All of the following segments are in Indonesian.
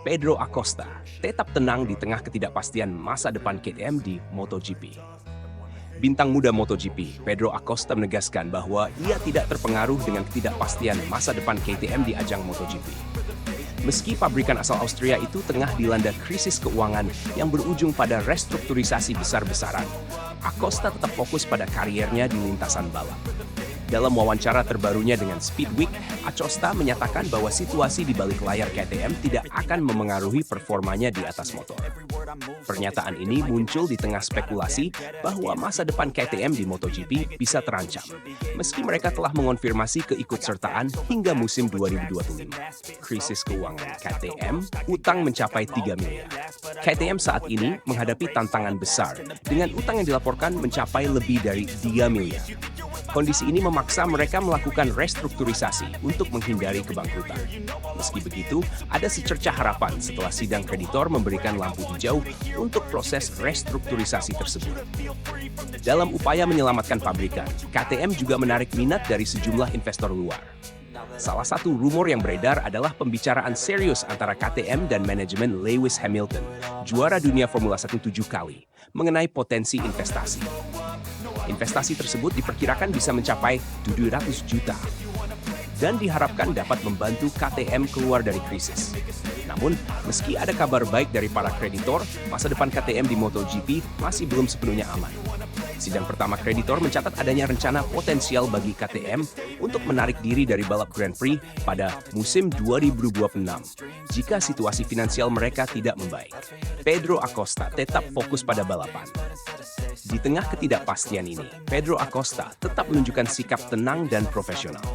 Pedro Acosta tetap tenang di tengah ketidakpastian masa depan KTM di MotoGP. Bintang muda MotoGP, Pedro Acosta menegaskan bahwa ia tidak terpengaruh dengan ketidakpastian masa depan KTM di ajang MotoGP. Meski pabrikan asal Austria itu tengah dilanda krisis keuangan yang berujung pada restrukturisasi besar-besaran, Acosta tetap fokus pada kariernya di lintasan balap. Dalam wawancara terbarunya dengan Speedweek, Acosta menyatakan bahwa situasi di balik layar KTM tidak akan memengaruhi performanya di atas motor. Pernyataan ini muncul di tengah spekulasi bahwa masa depan KTM di MotoGP bisa terancam, meski mereka telah mengonfirmasi keikutsertaan hingga musim 2025. Krisis keuangan KTM, utang mencapai 3 miliar. KTM saat ini menghadapi tantangan besar, dengan utang yang dilaporkan mencapai lebih dari 3 miliar. Kondisi ini memaksa mereka melakukan restrukturisasi untuk menghindari kebangkrutan. Meski begitu, ada secercah harapan setelah sidang kreditor memberikan lampu hijau untuk proses restrukturisasi tersebut. Dalam upaya menyelamatkan pabrikan, KTM juga menarik minat dari sejumlah investor luar. Salah satu rumor yang beredar adalah pembicaraan serius antara KTM dan manajemen Lewis Hamilton, juara dunia Formula 1 7 kali, mengenai potensi investasi. Investasi tersebut diperkirakan bisa mencapai 700 juta dan diharapkan dapat membantu KTM keluar dari krisis. Namun, meski ada kabar baik dari para kreditor, masa depan KTM di MotoGP masih belum sepenuhnya aman. Sidang pertama kreditor mencatat adanya rencana potensial bagi KTM untuk menarik diri dari balap Grand Prix pada musim 2026 jika situasi finansial mereka tidak membaik. Pedro Acosta tetap fokus pada balapan. Di tengah ketidakpastian ini, Pedro Acosta tetap menunjukkan sikap tenang dan profesional.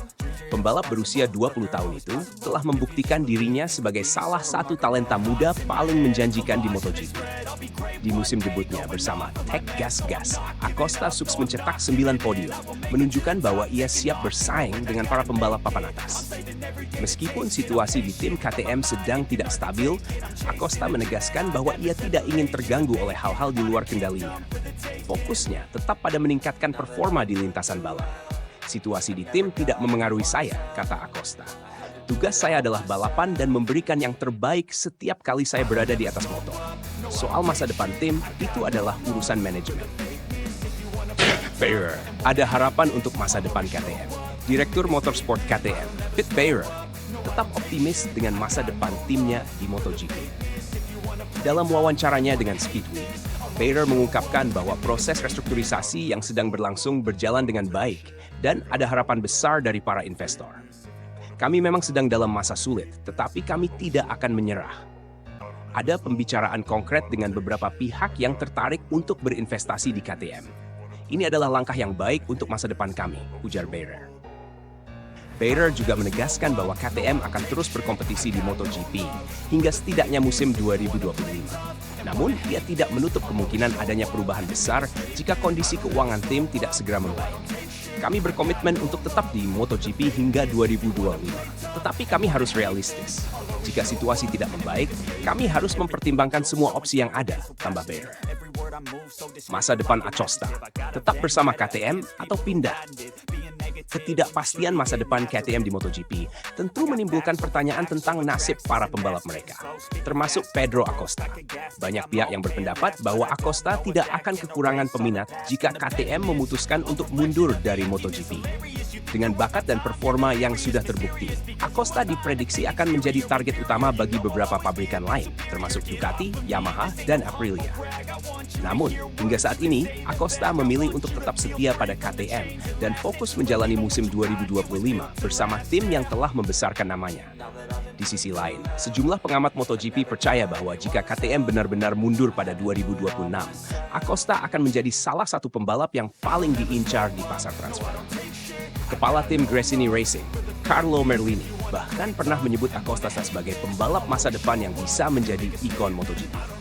Pembalap berusia 20 tahun itu telah membuktikan dirinya sebagai salah satu talenta muda paling menjanjikan di MotoGP. Di musim debutnya bersama Tech Gas Gas, Acosta sukses mencetak 9 podium, menunjukkan bahwa ia siap bersaing dengan para pembalap papan atas. Meskipun situasi di tim KTM sedang tidak stabil, Acosta menegaskan bahwa ia tidak ingin terganggu oleh hal-hal di luar kendalinya. Fokusnya tetap pada meningkatkan performa di lintasan balap. Situasi di tim tidak memengaruhi saya, kata Acosta. Tugas saya adalah balapan dan memberikan yang terbaik setiap kali saya berada di atas motor. Soal masa depan tim, itu adalah urusan manajemen. Beyer, ada harapan untuk masa depan KTM. Direktur Motorsport KTM, Pit Beyer, tetap optimis dengan masa depan timnya di MotoGP. Dalam wawancaranya dengan Speedweek, Beyer mengungkapkan bahwa proses restrukturisasi yang sedang berlangsung berjalan dengan baik dan ada harapan besar dari para investor. Kami memang sedang dalam masa sulit, tetapi kami tidak akan menyerah. Ada pembicaraan konkret dengan beberapa pihak yang tertarik untuk berinvestasi di KTM. Ini adalah langkah yang baik untuk masa depan kami, ujar Beyer. Beyer juga menegaskan bahwa KTM akan terus berkompetisi di MotoGP hingga setidaknya musim 2025. Namun, ia tidak menutup kemungkinan adanya perubahan besar jika kondisi keuangan tim tidak segera membaik. Kami berkomitmen untuk tetap di MotoGP hingga 2025. Tetapi kami harus realistis. Jika situasi tidak membaik, kami harus mempertimbangkan semua opsi yang ada, tambah Beyer. Masa depan Acosta, tetap bersama KTM atau pindah? Ketidakpastian masa depan KTM di MotoGP tentu menimbulkan pertanyaan tentang nasib para pembalap mereka, termasuk Pedro Acosta. Banyak pihak yang berpendapat bahwa Acosta tidak akan kekurangan peminat jika KTM memutuskan untuk mundur dari MotoGP. Dengan bakat dan performa yang sudah terbukti, Acosta diprediksi akan menjadi target utama bagi beberapa pabrikan lain, termasuk Ducati, Yamaha, dan Aprilia. Namun, hingga saat ini, Acosta memilih untuk tetap setia pada KTM dan fokus menjalani musim 2025 bersama tim yang telah membesarkan namanya. Di sisi lain, sejumlah pengamat MotoGP percaya bahwa jika KTM benar-benar mundur pada 2026, Acosta akan menjadi salah satu pembalap yang paling diincar di pasar transfer. Kepala tim Gresini Racing, Carlo Merlini, bahkan pernah menyebut Acosta sebagai pembalap masa depan yang bisa menjadi ikon MotoGP.